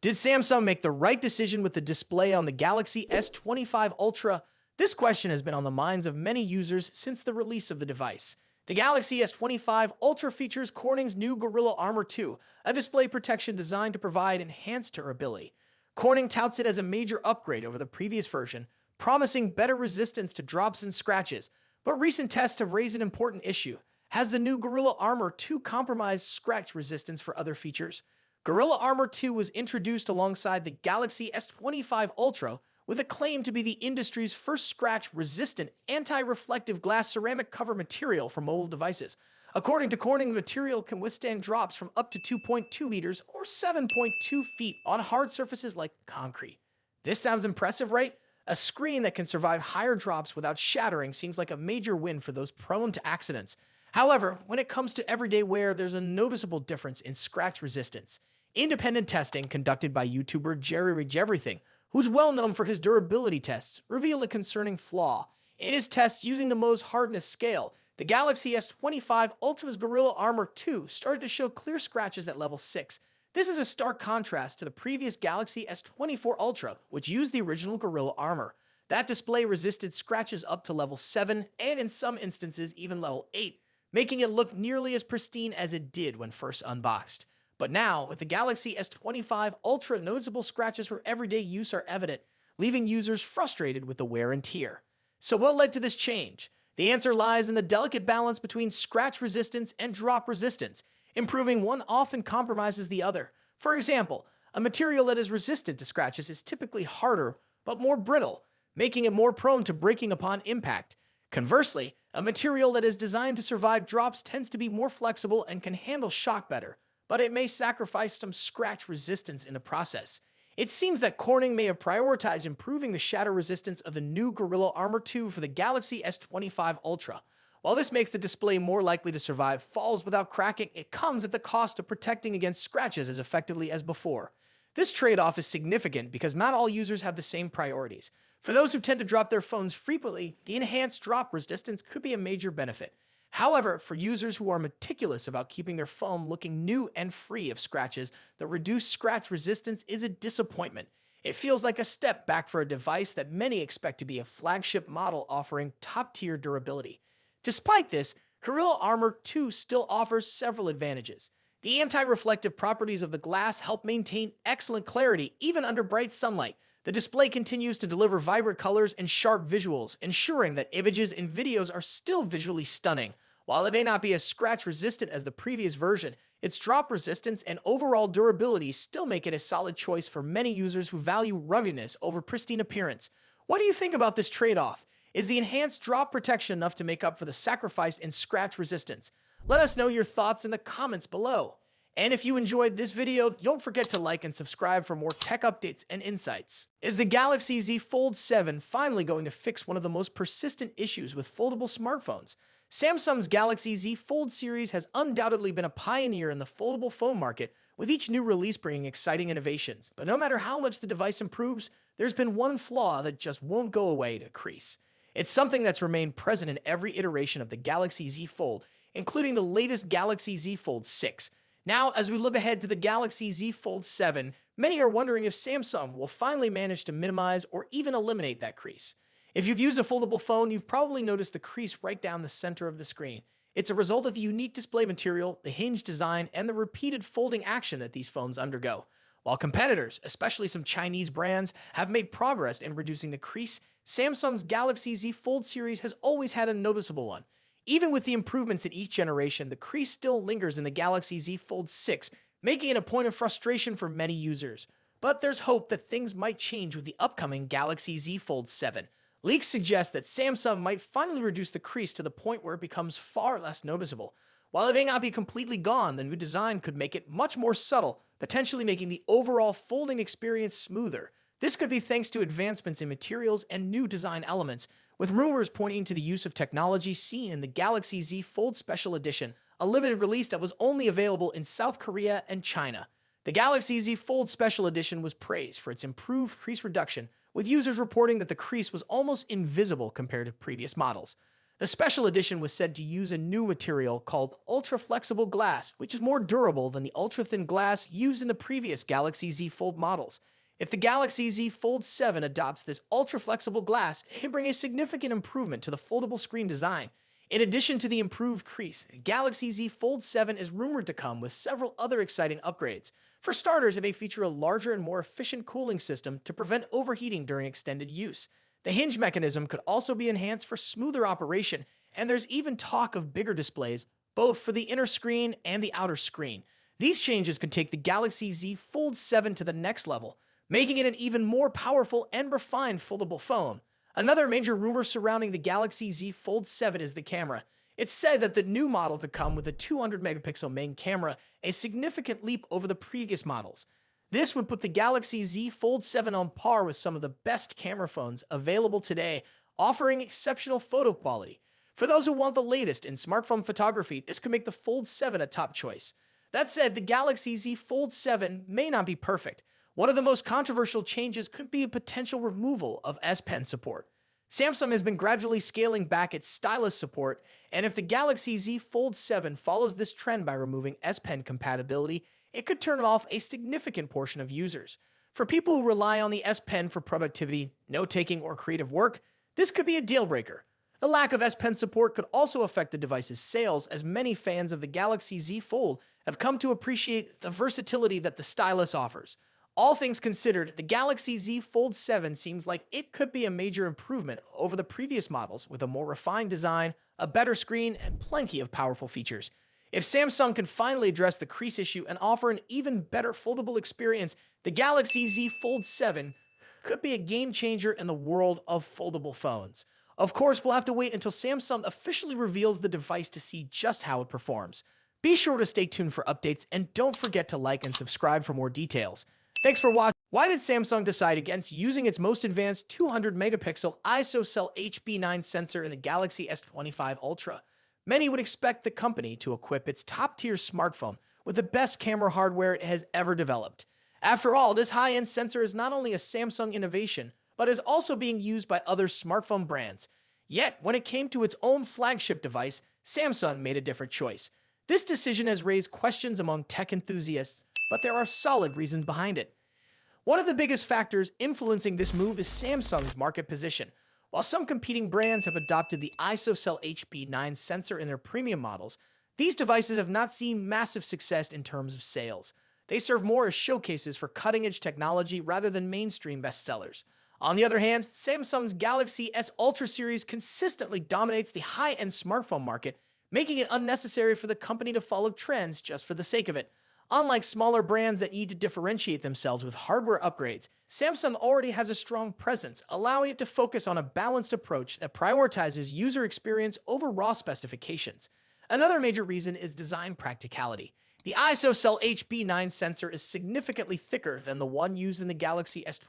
Did Samsung make the right decision with the display on the Galaxy S25 Ultra? This question has been on the minds of many users since the release of the device. The Galaxy S25 Ultra features Corning's new Gorilla Armor 2, a display protection designed to provide enhanced durability. Corning touts it as a major upgrade over the previous version, promising better resistance to drops and scratches, but recent tests have raised an important issue. Has the new Gorilla Armor 2 compromised scratch resistance for other features? Gorilla Armor 2 was introduced alongside the Galaxy S25 Ultra with a claim to be the industry's first scratch-resistant, anti-reflective glass ceramic cover material for mobile devices. According to Corning, the material can withstand drops from up to 2.2 meters or 7.2 feet on hard surfaces like concrete. This sounds impressive, right? A screen that can survive higher drops without shattering seems like a major win for those prone to accidents. However, when it comes to everyday wear, there's a noticeable difference in scratch resistance. Independent testing conducted by YouTuber Jerry Everything, who's well known for his durability tests, revealed a concerning flaw. In his tests using the Mohs hardness scale, the Galaxy S25 Ultra's Gorilla Armor 2 started to show clear scratches at level 6. This is a stark contrast to the previous Galaxy S24 Ultra, which used the original Gorilla Armor. That display resisted scratches up to level 7, and in some instances even level 8, making it look nearly as pristine as it did when first unboxed. But now, with the Galaxy S25 Ultra, noticeable scratches for everyday use are evident, leaving users frustrated with the wear and tear. So what led to this change? The answer lies in the delicate balance between scratch resistance and drop resistance. Improving one often compromises the other. For example, a material that is resistant to scratches is typically harder but more brittle, making it more prone to breaking upon impact. Conversely, a material that is designed to survive drops tends to be more flexible and can handle shock better, but it may sacrifice some scratch resistance in the process. It seems that Corning may have prioritized improving the shatter resistance of the new Gorilla Armor 2 for the Galaxy S25 Ultra. While this makes the display more likely to survive falls without cracking, it comes at the cost of protecting against scratches as effectively as before. This trade-off is significant because not all users have the same priorities. For those who tend to drop their phones frequently, the enhanced drop resistance could be a major benefit. However, for users who are meticulous about keeping their phone looking new and free of scratches, the reduced scratch resistance is a disappointment. It feels like a step back for a device that many expect to be a flagship model offering top-tier durability. Despite this, Gorilla Armor 2 still offers several advantages. The anti-reflective properties of the glass help maintain excellent clarity even under bright sunlight. The display continues to deliver vibrant colors and sharp visuals, ensuring that images and videos are still visually stunning. While it may not be as scratch-resistant as the previous version, its drop resistance and overall durability still make it a solid choice for many users who value ruggedness over pristine appearance. What do you think about this trade-off? Is the enhanced drop protection enough to make up for the sacrifice in scratch resistance? Let us know your thoughts in the comments below. And if you enjoyed this video, don't forget to like and subscribe for more tech updates and insights. Is the Galaxy Z Fold 7 finally going to fix one of the most persistent issues with foldable smartphones? Samsung's Galaxy Z Fold series has undoubtedly been a pioneer in the foldable phone market, with each new release bringing exciting innovations. But no matter how much the device improves, there's been one flaw that just won't go away: the crease. It's something that's remained present in every iteration of the Galaxy Z Fold, including the latest Galaxy Z Fold 6. Now, as we look ahead to the Galaxy Z Fold 7, many are wondering if Samsung will finally manage to minimize or even eliminate that crease. If you've used a foldable phone, you've probably noticed the crease right down the center of the screen. It's a result of the unique display material, the hinge design, and the repeated folding action that these phones undergo. While competitors, especially some Chinese brands, have made progress in reducing the crease, Samsung's Galaxy Z Fold series has always had a noticeable one. Even with the improvements in each generation, the crease still lingers in the Galaxy Z Fold 6, making it a point of frustration for many users. But there's hope that things might change with the upcoming Galaxy Z Fold 7. Leaks suggest that Samsung might finally reduce the crease to the point where it becomes far less noticeable. While it may not be completely gone, the new design could make it much more subtle, potentially making the overall folding experience smoother. This could be thanks to advancements in materials and new design elements, with rumors pointing to the use of technology seen in the Galaxy Z Fold Special Edition, a limited release that was only available in South Korea and China. The Galaxy Z Fold Special Edition was praised for its improved crease reduction, with users reporting that the crease was almost invisible compared to previous models. The special edition was said to use a new material called ultra-flexible glass, which is more durable than the ultra-thin glass used in the previous Galaxy Z Fold models. If the Galaxy Z Fold 7 adopts this ultra-flexible glass, it can bring a significant improvement to the foldable screen design. In addition to the improved crease, Galaxy Z Fold 7 is rumored to come with several other exciting upgrades. For starters, it may feature a larger and more efficient cooling system to prevent overheating during extended use. The hinge mechanism could also be enhanced for smoother operation, and there's even talk of bigger displays, both for the inner screen and the outer screen. These changes could take the Galaxy Z Fold 7 to the next level, making it an even more powerful and refined foldable phone. Another major rumor surrounding the Galaxy Z Fold 7 is the camera. It's said that the new model could come with a 200-megapixel main camera, a significant leap over the previous models. This would put the Galaxy Z Fold 7 on par with some of the best camera phones available today, offering exceptional photo quality. For those who want the latest in smartphone photography, this could make the Fold 7 a top choice. That said, the Galaxy Z Fold 7 may not be perfect. One of the most controversial changes could be a potential removal of S Pen support. Samsung has been gradually scaling back its stylus support, and if the Galaxy Z Fold 7 follows this trend by removing S Pen compatibility, it could turn off a significant portion of users. For people who rely on the S Pen for productivity, note-taking, or creative work, this could be a deal breaker. The lack of S Pen support could also affect the device's sales, as many fans of the Galaxy Z Fold have come to appreciate the versatility that the stylus offers. All things considered, the Galaxy Z Fold 7 seems like it could be a major improvement over the previous models with a more refined design, a better screen, and plenty of powerful features. If Samsung can finally address the crease issue and offer an even better foldable experience, the Galaxy Z Fold 7 could be a game changer in the world of foldable phones. Of course, we'll have to wait until Samsung officially reveals the device to see just how it performs. Be sure to stay tuned for updates, and don't forget to like and subscribe for more details. Thanks for watching. Why did Samsung decide against using its most advanced 200-megapixel ISOCELL HB9 sensor in the Galaxy S25 Ultra? Many would expect the company to equip its top-tier smartphone with the best camera hardware it has ever developed. After all, this high-end sensor is not only a Samsung innovation, but is also being used by other smartphone brands. Yet, when it came to its own flagship device, Samsung made a different choice. This decision has raised questions among tech enthusiasts, but there are solid reasons behind it. One of the biggest factors influencing this move is Samsung's market position. While some competing brands have adopted the ISOCELL HB9 sensor in their premium models, these devices have not seen massive success in terms of sales. They serve more as showcases for cutting-edge technology rather than mainstream bestsellers. On the other hand, Samsung's Galaxy S Ultra series consistently dominates the high-end smartphone market, making it unnecessary for the company to follow trends just for the sake of it. Unlike smaller brands that need to differentiate themselves with hardware upgrades, Samsung already has a strong presence, allowing it to focus on a balanced approach that prioritizes user experience over raw specifications. Another major reason is design practicality. The ISOCELL HB9 sensor is significantly thicker than the one used in the Galaxy S25.